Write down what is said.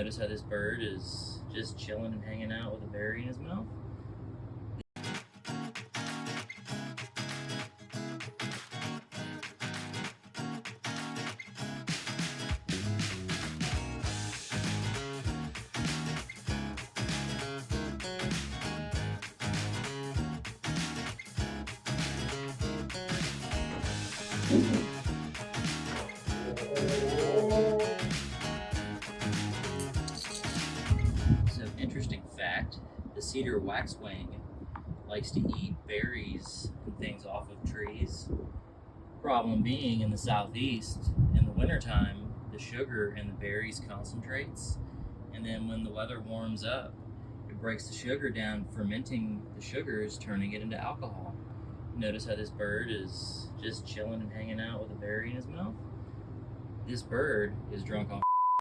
Notice how this bird is just chilling and hanging out with a berry in his mouth? So, interesting fact, the cedar waxwing likes to eat berries and things off of trees. Problem being, in the southeast, in the wintertime, the sugar in the berries concentrates, and then when the weather warms up, it breaks the sugar down, fermenting the sugars, turning it into alcohol. Notice how this bird is just chilling and hanging out with a berry in his mouth? This bird is drunk off